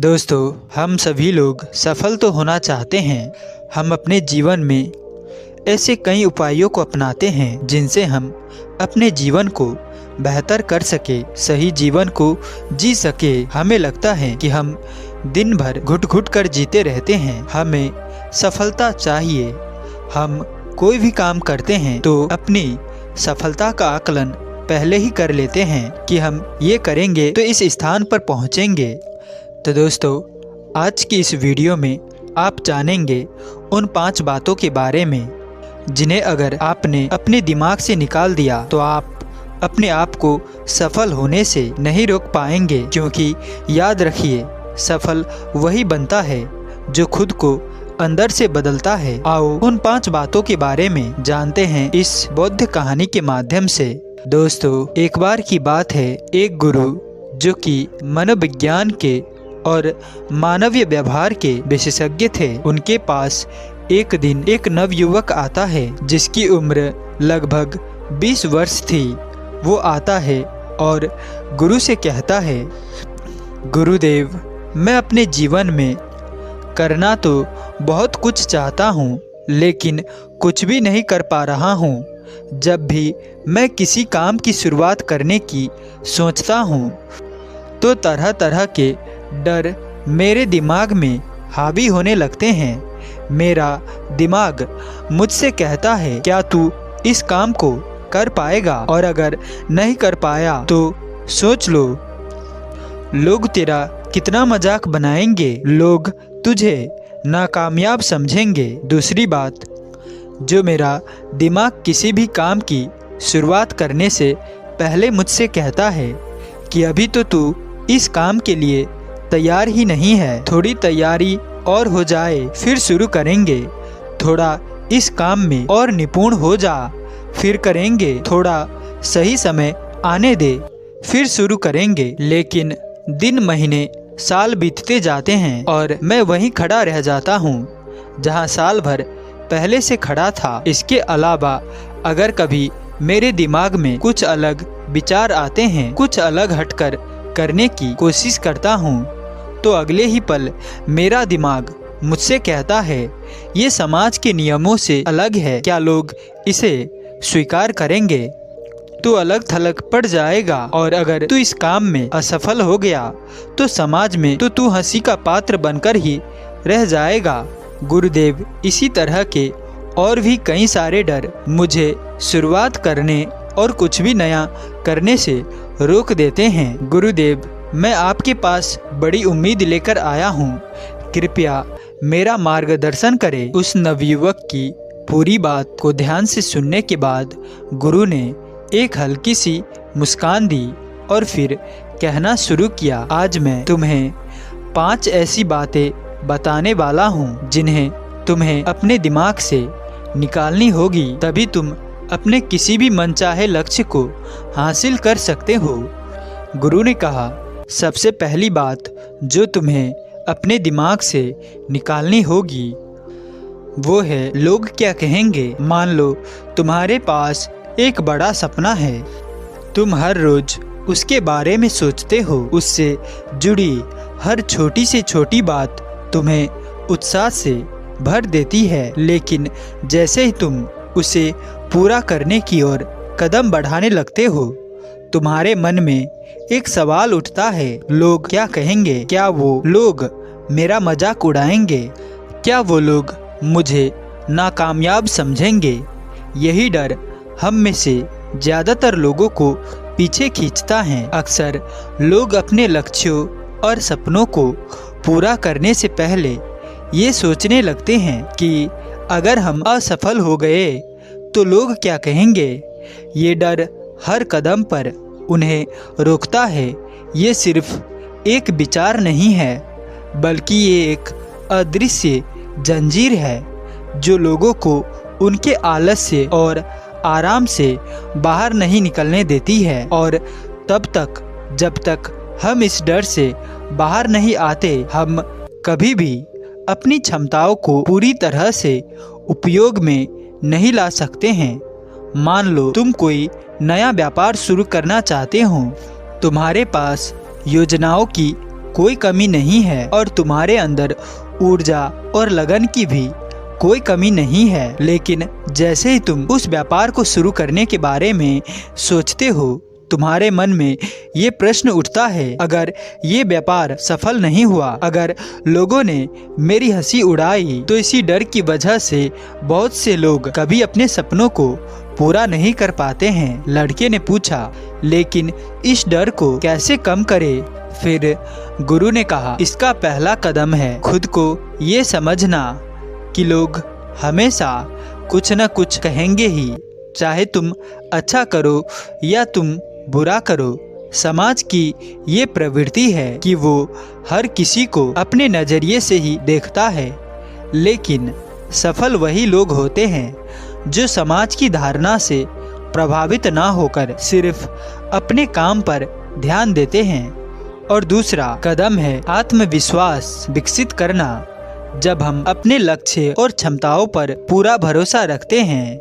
दोस्तों, हम सभी लोग सफल तो होना चाहते हैं। हम अपने जीवन में ऐसे कई उपायों को अपनाते हैं जिनसे हम अपने जीवन को बेहतर कर सके, सही जीवन को जी सके। हमें लगता है कि हम दिन भर घुट घुट कर जीते रहते हैं, हमें सफलता चाहिए। हम कोई भी काम करते हैं तो अपनी सफलता का आकलन पहले ही कर लेते हैं कि हम ये करेंगे तो इस स्थान पर पहुँचेंगे। तो दोस्तों, आज की इस वीडियो में आप जानेंगे उन 5 बातों के बारे में जिन्हें अगर आपने अपने दिमाग से निकाल दिया तो आप अपने आप को सफल होने से नहीं रोक पाएंगे। क्योंकि याद रखिए, सफल वही बनता है जो खुद को अंदर से बदलता है। आओ उन 5 बातों के बारे में जानते हैं इस बौद्ध कहानी के माध्यम से। दोस्तों, एक बार की बात है, एक गुरु जो कि मनोविज्ञान के और मानवीय व्यवहार के विशेषज्ञ थे, उनके पास एक दिन एक नवयुवक आता है जिसकी उम्र लगभग 20 वर्ष थी। वो आता है और गुरु से कहता है, गुरुदेव, मैं अपने जीवन में करना तो बहुत कुछ चाहता हूँ, लेकिन कुछ भी नहीं कर पा रहा हूँ। जब भी मैं किसी काम की शुरुआत करने की सोचता हूँ तो तरह तरह के डर मेरे दिमाग में हावी होने लगते हैं। मेरा दिमाग मुझसे कहता है, क्या तू इस काम को कर पाएगा? और अगर नहीं कर पाया तो सोच लो, लोग तेरा कितना मजाक बनाएंगे, लोग तुझे नाकामयाब समझेंगे। दूसरी बात, जो मेरा दिमाग किसी भी काम की शुरुआत करने से पहले मुझसे कहता है कि अभी तो तू इस काम के लिए तैयार ही नहीं है, थोड़ी तैयारी और हो जाए फिर शुरू करेंगे। थोड़ा इस काम में और निपुण हो जा, फिर करेंगे। थोड़ा सही समय आने दे, फिर शुरू करेंगे। लेकिन दिन, महीने, साल बीतते जाते हैं और मैं वहीं खड़ा रह जाता हूँ जहाँ साल भर पहले से खड़ा था। इसके अलावा अगर कभी मेरे दिमाग में कुछ अलग विचार आते हैं, कुछ अलग हटकर करने की कोशिश करता हूँ, तो अगले ही पल मेरा दिमाग मुझसे कहता है, ये समाज के नियमों से अलग है, क्या लोग इसे स्वीकार करेंगे? तू अलग थलग पड़ जाएगा और अगर तू इस काम में असफल हो गया तो समाज में तो तू हंसी का पात्र बनकर ही रह जाएगा। गुरुदेव, इसी तरह के और भी कई सारे डर मुझे शुरुआत करने और कुछ भी नया करने से रोक देते हैं। गुरुदेव, मैं आपके पास बड़ी उम्मीद लेकर आया हूँ, कृपया मेरा मार्गदर्शन करें। उस नवयुवक की पूरी बात को ध्यान से सुनने के बाद गुरु ने एक हल्की सी मुस्कान दी और फिर कहना शुरू किया, आज मैं तुम्हें 5 ऐसी बातें बताने वाला हूँ जिन्हें तुम्हें अपने दिमाग से निकालनी होगी, तभी तुम अपने किसी भी मनचाहे लक्ष्य को हासिल कर सकते हो। गुरु ने कहा, सबसे पहली बात जो तुम्हें अपने दिमाग से निकालनी होगी वो है, लोग क्या कहेंगे। मान लो तुम्हारे पास एक बड़ा सपना है, तुम हर रोज उसके बारे में सोचते हो, उससे जुड़ी हर छोटी से छोटी बात तुम्हें उत्साह से भर देती है। लेकिन जैसे ही तुम उसे पूरा करने की ओर कदम बढ़ाने लगते हो, तुम्हारे मन में एक सवाल उठता है, लोग क्या कहेंगे? क्या वो लोग मेरा मजाक उड़ाएंगे? क्या वो लोग मुझे नाकामयाब समझेंगे? यही डर हम में से ज़्यादातर लोगों को पीछे खींचता है। अक्सर लोग अपने लक्ष्यों और सपनों को पूरा करने से पहले ये सोचने लगते हैं कि अगर हम असफल हो गए तो लोग क्या कहेंगे। ये डर हर कदम पर उन्हें रोकता है। ये सिर्फ एक विचार नहीं है, बल्कि ये एक अदृश्य जंजीर है जो लोगों को उनके आलस्य और आराम से बाहर नहीं निकलने देती है। और तब तक जब तक हम इस डर से बाहर नहीं आते, हम कभी भी अपनी क्षमताओं को पूरी तरह से उपयोग में नहीं ला सकते हैं। मान लो तुम कोई नया व्यापार शुरू करना चाहते हो, तुम्हारे पास योजनाओं की कोई कमी नहीं है और तुम्हारे अंदर ऊर्जा और लगन की भी कोई कमी नहीं है। लेकिन जैसे ही तुम उस व्यापार को शुरू करने के बारे में सोचते हो, तुम्हारे मन में ये प्रश्न उठता है, अगर ये व्यापार सफल नहीं हुआ, अगर लोगों ने मेरी हंसी उड़ाई, तो इसी डर की वजह से बहुत से लोग कभी अपने सपनों को पूरा नहीं कर पाते हैं। लड़के ने पूछा, लेकिन इस डर को कैसे कम करे? फिर गुरु ने कहा, इसका पहला कदम है खुद को ये समझना कि लोग हमेशा कुछ न कुछ कहेंगे ही, चाहे तुम अच्छा करो या तुम बुरा करो। समाज की ये प्रवृत्ति है कि वो हर किसी को अपने नज़रिए से ही देखता है, लेकिन सफल वही लोग होते हैं जो समाज की धारणा से प्रभावित ना होकर सिर्फ अपने काम पर ध्यान देते हैं। और दूसरा कदम है आत्मविश्वास विकसित करना। जब हम अपने लक्ष्य और क्षमताओं पर पूरा भरोसा रखते हैं,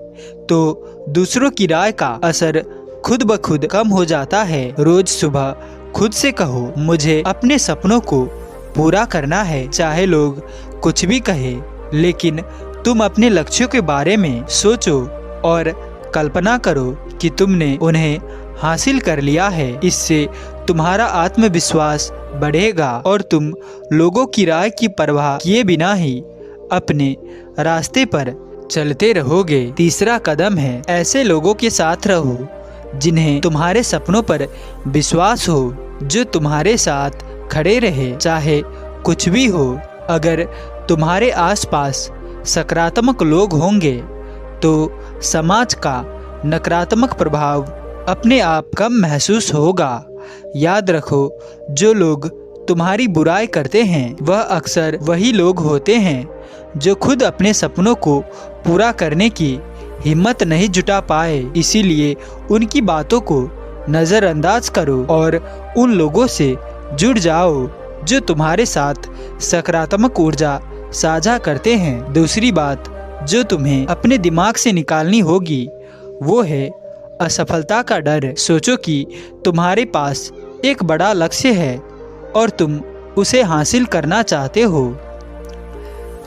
तो दूसरों की राय का असर खुद ब खुद कम हो जाता है। रोज सुबह खुद से कहो, मुझे अपने सपनों को पूरा करना है, चाहे लोग कुछ भी कहे। लेकिन तुम अपने लक्ष्यों के बारे में सोचो और कल्पना करो कि तुमने उन्हें हासिल कर लिया है। इससे तुम्हारा आत्मविश्वास बढ़ेगा और तुम लोगों की राय की परवाह किए बिना ही अपने रास्ते पर चलते रहोगे। तीसरा कदम है ऐसे लोगों के साथ रहो जिन्हें तुम्हारे सपनों पर विश्वास हो, जो तुम्हारे साथ खड़े रहे चाहे कुछ भी हो। अगर तुम्हारे आसपास सकारात्मक लोग होंगे तो समाज का नकारात्मक प्रभाव अपने आप कम महसूस होगा। याद रखो, जो लोग तुम्हारी बुराई करते हैं वह अक्सर वही लोग होते हैं जो खुद अपने सपनों को पूरा करने की हिम्मत नहीं जुटा पाए। इसीलिए उनकी बातों को नज़रअंदाज करो और उन लोगों से जुड़ जाओ जो तुम्हारे साथ सकारात्मक ऊर्जा साझा करते हैं। दूसरी बात जो तुम्हें अपने दिमाग से निकालनी होगी वो है असफलता का डर। सोचो कि तुम्हारे पास एक बड़ा लक्ष्य है और तुम उसे हासिल करना चाहते हो,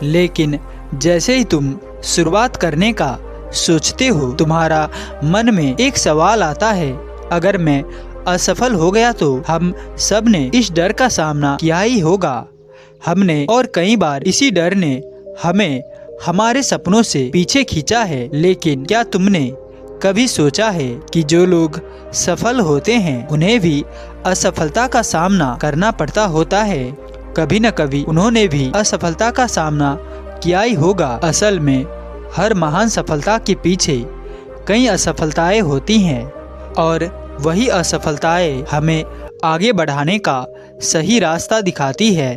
लेकिन जैसे ही तुम शुरुआत करने का सोचते हो, तुम्हारा मन में एक सवाल आता है, अगर मैं असफल हो गया तो? हम सब ने इस डर का सामना किया ही होगा। हमने और कई बार इसी डर ने हमें हमारे सपनों से पीछे खींचा है। लेकिन क्या तुमने कभी सोचा है कि जो लोग सफल होते हैं उन्हें भी असफलता का सामना करना पड़ता होता है? कभी न कभी उन्होंने भी असफलता का सामना किया ही होगा। असल में हर महान सफलता के पीछे कई असफलताएं होती हैं और वही असफलताएं हमें आगे बढ़ाने का सही रास्ता दिखाती है।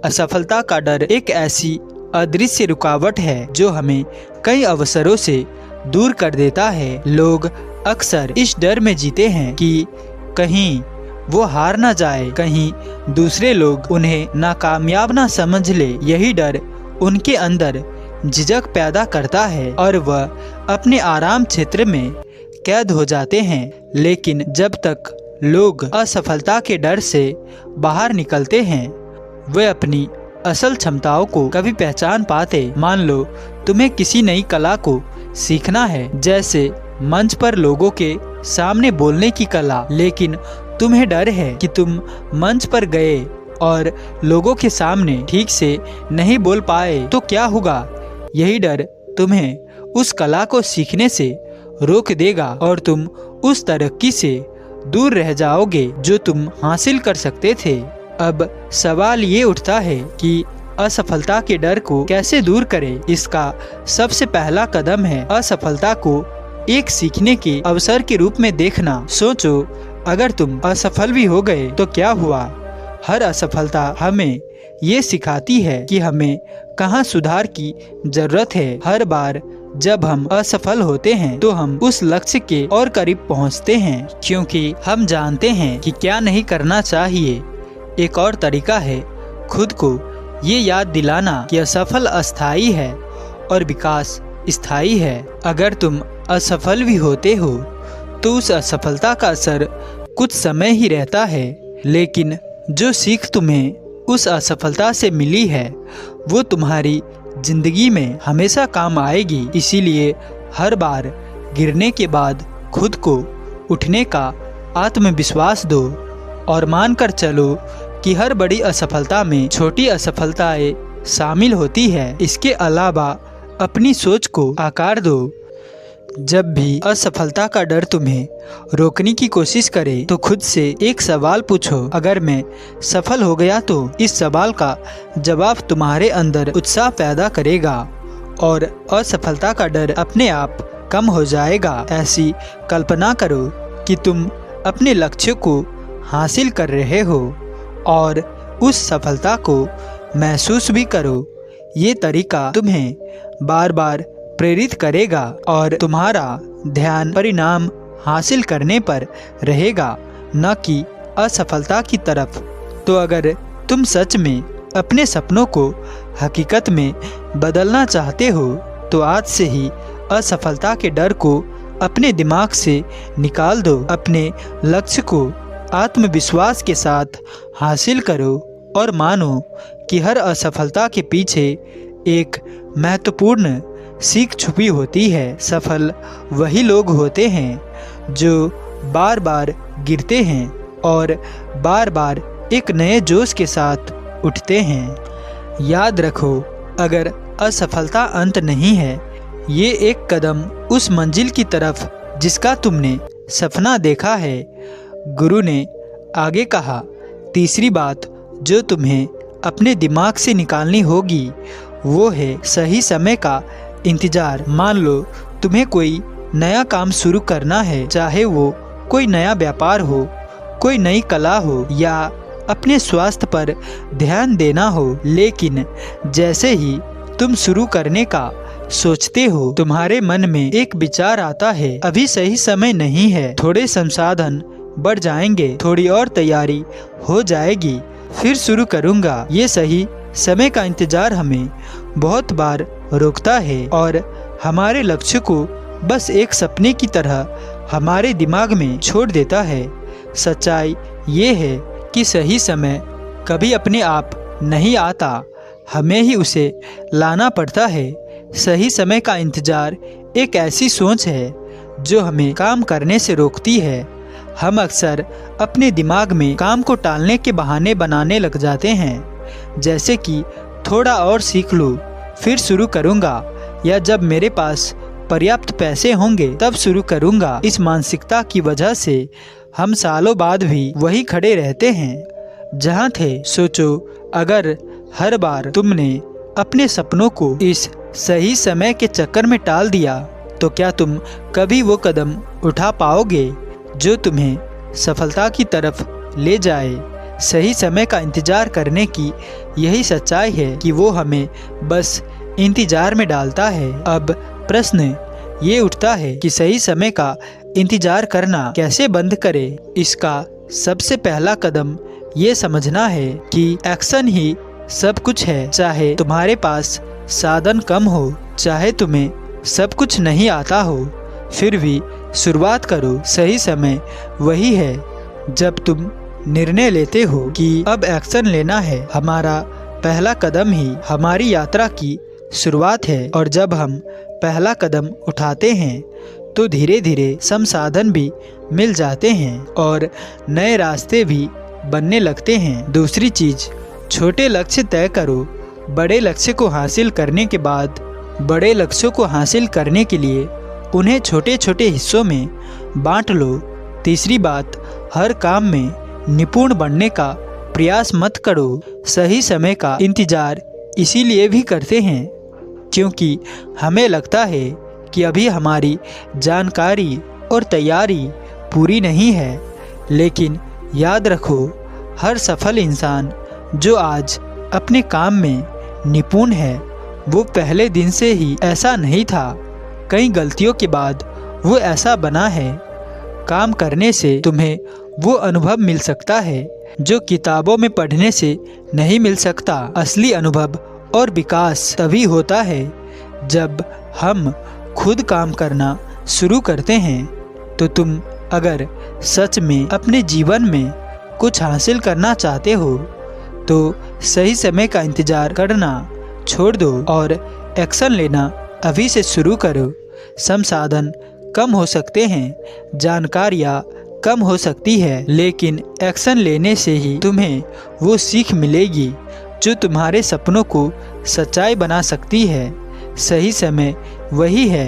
असफलता का डर एक ऐसी अदृश्य रुकावट है जो हमें कई अवसरों से दूर कर देता है। लोग अक्सर इस डर में जीते हैं कि कहीं वो हार ना जाए, कहीं दूसरे लोग उन्हें नाकामयाब ना समझ ले। यही डर उनके अंदर झिझक पैदा करता है और वह अपने आराम क्षेत्र में कैद हो जाते हैं। लेकिन जब तक लोग असफलता के डर से बाहर निकलते हैं, वे अपनी असल क्षमताओं को कभी पहचान पाते। मान लो तुम्हें किसी नई कला को सीखना है, जैसे मंच पर लोगों के सामने बोलने की कला, लेकिन तुम्हें डर है कि तुम मंच पर गए और लोगों के सामने ठीक से नहीं बोल पाए तो क्या होगा। यही डर तुम्हें उस कला को सीखने से रोक देगा और तुम उस तरक्की से दूर रह जाओगे जो तुम हासिल कर सकते थे। अब सवाल ये उठता है कि असफलता के डर को कैसे दूर करें। इसका सबसे पहला कदम है असफलता को एक सीखने के अवसर के रूप में देखना। सोचो, अगर तुम असफल भी हो गए तो क्या हुआ। हर असफलता हमें ये सिखाती है कि हमें कहाँ सुधार की जरूरत है। हर बार जब हम असफल होते हैं तो हम उस लक्ष्य के और करीब पहुँचते हैं, क्योंकि हम जानते हैं कि क्या नहीं करना चाहिए। एक और तरीका है खुद को ये याद दिलाना कि असफल अस्थायी है और विकास स्थायी है। अगर तुम असफल भी होते हो तो उस असफलता का असर कुछ समय ही रहता है, लेकिन जो सीख तुम्हें उस असफलता से मिली है वो तुम्हारी जिंदगी में हमेशा काम आएगी। इसीलिए हर बार गिरने के बाद खुद को उठने का आत्मविश्वास दो और मानकर चलो कि हर बड़ी असफलता में छोटी असफलताएं शामिल होती है। इसके अलावा अपनी सोच को आकार दो। जब भी असफलता का डर तुम्हें रोकने की कोशिश करे तो खुद से एक सवाल पूछो, अगर मैं सफल हो गया तो इस सवाल का जवाब तुम्हारे अंदर उत्साह पैदा करेगा और असफलता का डर अपने आप कम हो जाएगा। ऐसी कल्पना करो कि तुम अपने लक्ष्य को हासिल कर रहे हो और उस सफलता को महसूस भी करो। ये तरीका तुम्हें बार बार प्रेरित करेगा और तुम्हारा ध्यान परिणाम हासिल करने पर रहेगा, न कि असफलता की तरफ। तो अगर तुम सच में अपने सपनों को हकीकत में बदलना चाहते हो तो आज से ही असफलता के डर को अपने दिमाग से निकाल दो। अपने लक्ष्य को आत्मविश्वास के साथ हासिल करो और मानो कि हर असफलता के पीछे एक महत्वपूर्ण सीख छुपी होती है। सफल वही लोग होते हैं जो बार बार गिरते हैं और बार बार एक नए जोश के साथ उठते हैं। याद रखो, अगर असफलता अंत नहीं है, ये एक कदम उस मंजिल की तरफ जिसका तुमने सपना देखा है। गुरु ने आगे कहा, तीसरी बात जो तुम्हें अपने दिमाग से निकालनी होगी वो है सही समय का इंतज़ार। मान लो तुम्हें कोई नया काम शुरू करना है, चाहे वो कोई नया व्यापार हो, कोई नई कला हो या अपने स्वास्थ्य पर ध्यान देना हो, लेकिन जैसे ही तुम शुरू करने का सोचते हो तुम्हारे मन में एक विचार आता है, अभी सही समय नहीं है, थोड़े संसाधन बढ़ जाएंगे, थोड़ी और तैयारी हो जाएगी, फिर शुरू करूँगा। ये सही समय का इंतज़ार हमें बहुत बार रोकता है और हमारे लक्ष्य को बस एक सपने की तरह हमारे दिमाग में छोड़ देता है। सच्चाई ये है कि सही समय कभी अपने आप नहीं आता, हमें ही उसे लाना पड़ता है। सही समय का इंतज़ार एक ऐसी सोच है जो हमें काम करने से रोकती है। हम अक्सर अपने दिमाग में काम को टालने के बहाने बनाने लग जाते हैं, जैसे कि थोड़ा और सीख लूँ फिर शुरू करूँगा, या जब मेरे पास पर्याप्त पैसे होंगे तब शुरू करूँगा। इस मानसिकता की वजह से हम सालों बाद भी वही खड़े रहते हैं जहाँ थे। सोचो, अगर हर बार तुमने अपने सपनों को इस सही समय के चक्कर में टाल दिया तो क्या तुम कभी वो कदम उठा पाओगे जो तुम्हें सफलता की तरफ ले जाए। सही समय का इंतज़ार करने की यही सच्चाई है कि वो हमें बस इंतज़ार में डालता है। अब प्रश्न ये उठता है कि सही समय का इंतज़ार करना कैसे बंद करें। इसका सबसे पहला कदम ये समझना है कि एक्शन ही सब कुछ है। चाहे तुम्हारे पास साधन कम हो, चाहे तुम्हें सब कुछ नहीं आता हो, फिर भी शुरुआत करो। सही समय वही है जब तुम निर्णय लेते हो कि अब एक्शन लेना है। हमारा पहला कदम ही हमारी यात्रा की शुरुआत है और जब हम पहला कदम उठाते हैं तो धीरे धीरे संसाधन भी मिल जाते हैं और नए रास्ते भी बनने लगते हैं। दूसरी चीज़, छोटे लक्ष्य तय करो। बड़े लक्ष्य को हासिल करने के बाद बड़े लक्ष्यों को हासिल करने के लिए उन्हें छोटे छोटे हिस्सों में बांट लो। तीसरी बात, हर काम में निपुण बनने का प्रयास मत करो। सही समय का इंतज़ार इसीलिए भी करते हैं क्योंकि हमें लगता है कि अभी हमारी जानकारी और तैयारी पूरी नहीं है। लेकिन याद रखो, हर सफल इंसान जो आज अपने काम में निपुण है वो पहले दिन से ही ऐसा नहीं था। कई गलतियों के बाद वो ऐसा बना है। काम करने से तुम्हें वो अनुभव मिल सकता है जो किताबों में पढ़ने से नहीं मिल सकता। असली अनुभव और विकास तभी होता है जब हम खुद काम करना शुरू करते हैं। तो तुम अगर सच में अपने जीवन में कुछ हासिल करना चाहते हो तो सही समय का इंतज़ार करना छोड़ दो और एक्शन लेना अभी से शुरू करो। संसाधन कम हो सकते हैं, जानकारियाँ कम हो सकती है, लेकिन एक्शन लेने से ही तुम्हें वो सीख मिलेगी जो तुम्हारे सपनों को सच्चाई बना सकती है। सही समय वही है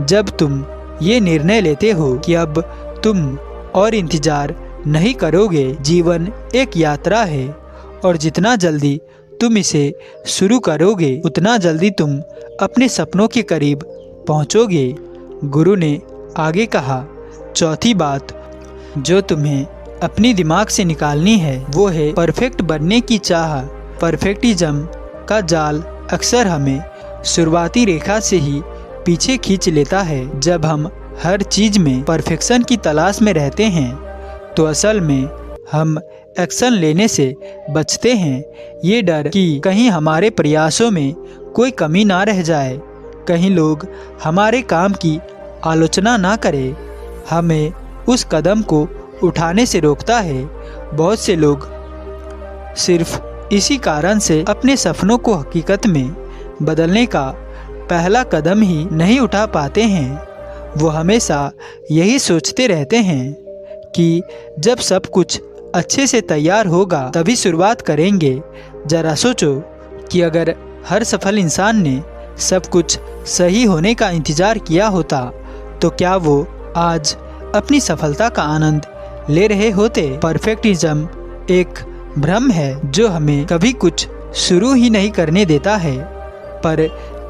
जब तुम ये निर्णय लेते हो कि अब तुम और इंतज़ार नहीं करोगे। जीवन एक यात्रा है और जितना जल्दी तुम इसे शुरू करोगे उतना जल्दी तुम अपने सपनों के करीब पहुंचोगे। गुरु ने आगे कहा, चौथी बात जो तुम्हें अपनी दिमाग से निकालनी है वो है परफेक्ट बनने की चाह। परफेक्टिज्म का जाल अक्सर हमें शुरुआती रेखा से ही पीछे खींच लेता है। जब हम हर चीज़ में परफेक्शन की तलाश में रहते हैं तो असल में हम एक्शन लेने से बचते हैं। ये डर कि कहीं हमारे प्रयासों में कोई कमी ना रह जाए, कहीं लोग हमारे काम की आलोचना ना करें, हमें उस कदम को उठाने से रोकता है। बहुत से लोग सिर्फ इसी कारण से अपने सपनों को हकीकत में बदलने का पहला कदम ही नहीं उठा पाते हैं। वो हमेशा यही सोचते रहते हैं कि जब सब कुछ अच्छे से तैयार होगा तभी शुरुआत करेंगे। जरा सोचो कि अगर हर सफल इंसान ने सब कुछ सही होने का इंतज़ार किया होता तो क्या वो आज अपनी सफलता का आनंद ले रहे होते। परफेक्टिज्म एक भ्रम है जो हमें कभी कुछ शुरू ही नहीं करने देता है, पर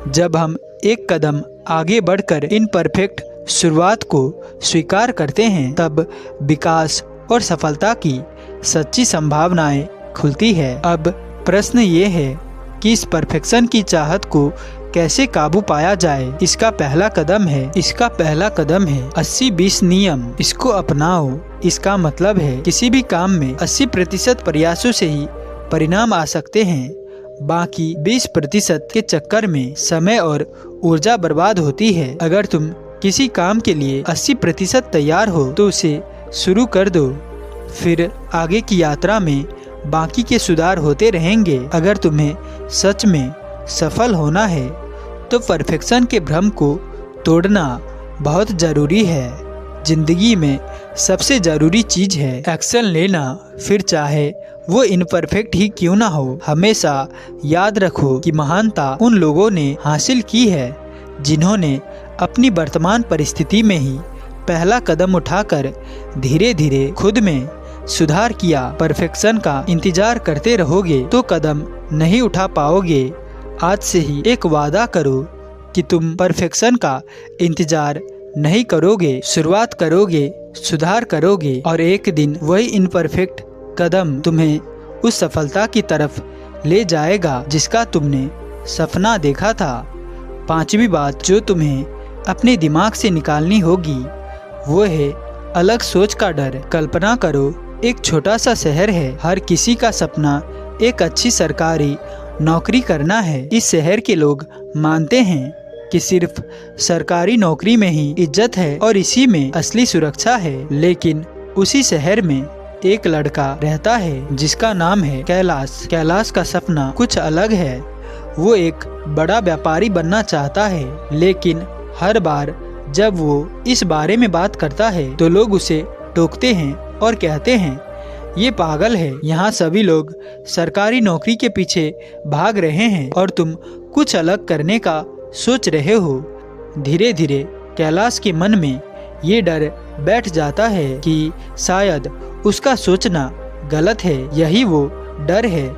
जब हम एक कदम आगे बढ़कर इन परफेक्ट शुरुआत को स्वीकार करते हैं तब विकास और सफलता की सच्ची संभावनाएं खुलती है। अब प्रश्न ये है कि इस परफेक्शन की चाहत को कैसे काबू पाया जाए। इसका पहला कदम है 80-20 नियम। इसको अपनाओ। इसका मतलब है किसी भी काम में 80% प्रयासों से ही परिणाम आ सकते हैं, बाकी 20% के चक्कर में समय और ऊर्जा बर्बाद होती है। अगर तुम किसी काम के लिए 80% तैयार हो तो उसे शुरू कर दो, फिर आगे की यात्रा में बाकी के सुधार होते रहेंगे। अगर तुम्हें सच में सफल होना है तो परफेक्शन के भ्रम को तोड़ना बहुत ज़रूरी है। जिंदगी में सबसे ज़रूरी चीज़ है एक्शन लेना, फिर चाहे वो इनपरफेक्ट ही क्यों ना हो। हमेशा याद रखो कि महानता उन लोगों ने हासिल की है जिन्होंने अपनी वर्तमान परिस्थिति में ही पहला कदम उठाकर धीरे धीरे खुद में सुधार किया। परफेक्शन का इंतजार करते रहोगे तो कदम नहीं उठा पाओगे। आज से ही एक वादा करो कि तुम परफेक्शन का इंतजार नहीं करोगे, शुरुआत करोगे, सुधार करोगे और एक दिन वही इनपरफेक्ट कदम तुम्हें उस सफलता की तरफ ले जाएगा जिसका तुमने सपना देखा था। पांचवी बात जो तुम्हें अपने दिमाग से निकालनी होगी वो है अलग सोच का डर। कल्पना करो एक छोटा सा शहर है, हर किसी का सपना एक अच्छी सरकारी नौकरी करना है। इस शहर के लोग मानते हैं कि सिर्फ सरकारी नौकरी में ही इज्जत है और इसी में असली सुरक्षा है। लेकिन उसी शहर में एक लड़का रहता है जिसका नाम है कैलाश। कैलाश का सपना कुछ अलग है। वो एक बड़ा व्यापारी बनना चाहता है, लेकिन हर बार जब वो इस बारे में बात करता है तो लोग उसे टोकते हैं और कहते हैं ये पागल है, यहाँ सभी लोग सरकारी नौकरी के पीछे भाग रहे हैं और तुम कुछ अलग करने का सोच रहे हो। धीरे धीरे कैलाश के मन में ये डर बैठ जाता है कि शायद उसका सोचना गलत है। यही वो डर है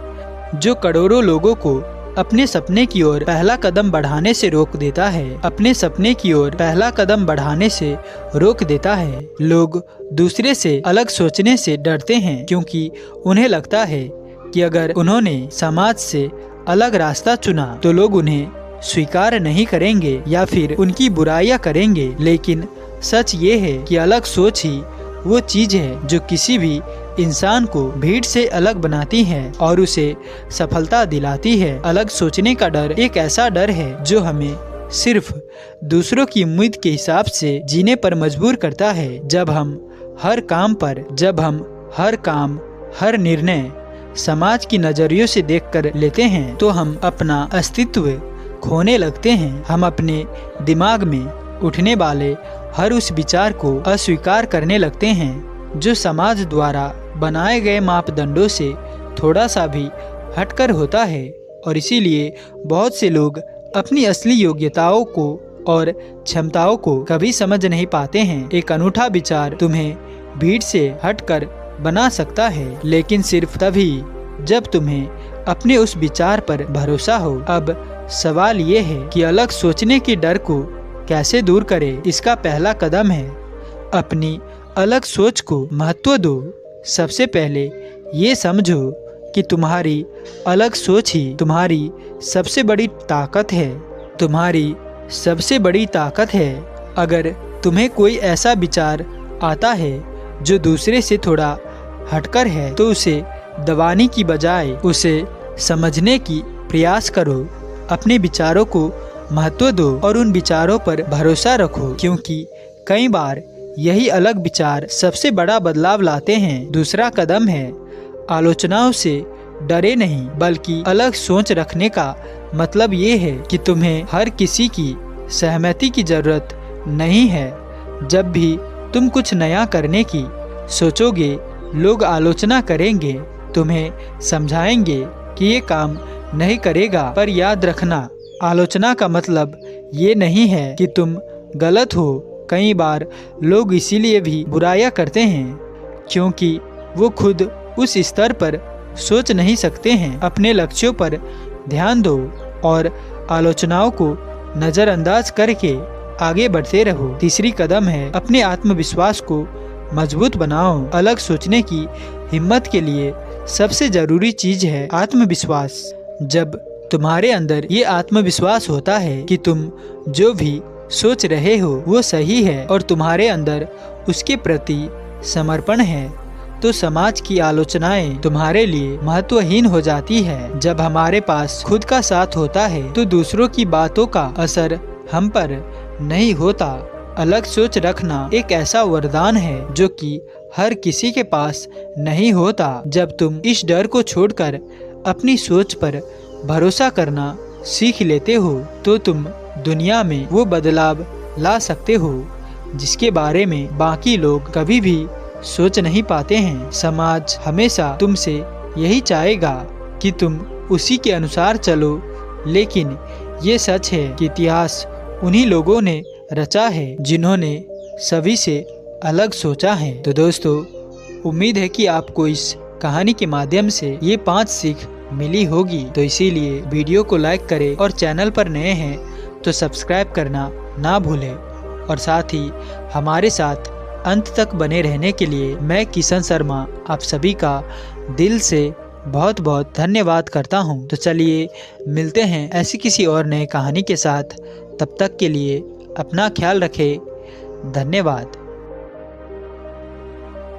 जो करोड़ों लोगों को अपने सपने की ओर पहला कदम बढ़ाने से रोक देता है। अपने सपने की ओर पहला कदम बढ़ाने से रोक देता है। लोग दूसरे से अलग सोचने से डरते हैं क्योंकि उन्हें लगता है कि अगर उन्होंने समाज से अलग रास्ता चुना तो लोग उन्हें स्वीकार नहीं करेंगे या फिर उनकी बुराइयां करेंगे। लेकिन सच ये है कि अलग सोच ही वो चीज़ है जो किसी भी इंसान को भीड़ से अलग बनाती है और उसे सफलता दिलाती है। अलग सोचने का डर एक ऐसा डर है जो हमें सिर्फ दूसरों की उम्मीद के हिसाब से जीने पर मजबूर करता है। जब हम हर काम हर निर्णय समाज की नज़रियों से देखकर लेते हैं तो हम अपना अस्तित्व खोने लगते हैं। हम अपने दिमाग में उठने वाले हर उस विचार को अस्वीकार करने लगते हैं जो समाज द्वारा बनाए गए मापदंडों से थोड़ा सा भी हटकर होता है। और इसीलिए बहुत से लोग अपनी असली योग्यताओं को और क्षमताओं को कभी समझ नहीं पाते हैं। एक अनूठा विचार तुम्हें भीड़ से हटकर बना सकता है, लेकिन सिर्फ तभी जब तुम्हें अपने उस विचार पर भरोसा हो। अब सवाल ये है कि अलग सोचने की डर को कैसे दूर करें। इसका पहला कदम है अपनी अलग सोच को महत्व दो। सबसे पहले ये समझो कि तुम्हारी अलग सोच ही तुम्हारी सबसे बड़ी ताकत है। तुम्हारी सबसे बड़ी ताकत है। अगर तुम्हें कोई ऐसा विचार आता है जो दूसरे से थोड़ा हटकर है तो उसे दबाने की बजाय उसे समझने की प्रयास करो। अपने विचारों को महत्व दो और उन विचारों पर भरोसा रखो, क्योंकि कई बार यही अलग विचार सबसे बड़ा बदलाव लाते हैं। दूसरा कदम है आलोचनाओं से डरे नहीं, बल्कि अलग सोच रखने का मतलब ये है कि तुम्हें हर किसी की सहमति की जरूरत नहीं है। जब भी तुम कुछ नया करने की सोचोगे, लोग आलोचना करेंगे, तुम्हें समझाएंगे कि ये काम नहीं करेगा। पर याद रखना, आलोचना का मतलब ये नहीं है कि तुम गलत हो। कई बार लोग इसीलिए भी बुराइयां करते हैं क्योंकि वो खुद उस स्तर पर सोच नहीं सकते हैं। अपने लक्ष्यों पर ध्यान दो और आलोचनाओं को नज़रअंदाज करके आगे बढ़ते रहो। तीसरी कदम है अपने आत्मविश्वास को मजबूत बनाओ। अलग सोचने की हिम्मत के लिए सबसे जरूरी चीज है आत्मविश्वास। जब तुम्हारे अंदर ये आत्मविश्वास होता है कि तुम जो भी सोच रहे हो वो सही है और तुम्हारे अंदर उसके प्रति समर्पण है, तो समाज की आलोचनाएं तुम्हारे लिए महत्वहीन हो जाती है। जब हमारे पास खुद का साथ होता है तो दूसरों की बातों का असर हम पर नहीं होता। अलग सोच रखना एक ऐसा वरदान है जो कि हर किसी के पास नहीं होता। जब तुम इस डर को छोड़कर अपनी सोच पर भरोसा करना सीख लेते हो तो तुम दुनिया में वो बदलाव ला सकते हो जिसके बारे में बाकी लोग कभी भी सोच नहीं पाते हैं। समाज हमेशा तुमसे यही चाहेगा कि तुम उसी के अनुसार चलो, लेकिन ये सच है कि इतिहास उन्हीं लोगों ने रचा है जिन्होंने सभी से अलग सोचा है। तो दोस्तों, उम्मीद है कि आपको इस कहानी के माध्यम से ये 5 सीख मिली होगी। तो इसीलिए वीडियो को लाइक करें और चैनल पर नए हैं तो सब्सक्राइब करना ना भूलें। और साथ ही हमारे साथ अंत तक बने रहने के लिए मैं किशन शर्मा आप सभी का दिल से बहुत बहुत धन्यवाद करता हूं। तो चलिए मिलते हैं ऐसी किसी और नए कहानी के साथ। तब तक के लिए अपना ख्याल रखें। धन्यवाद।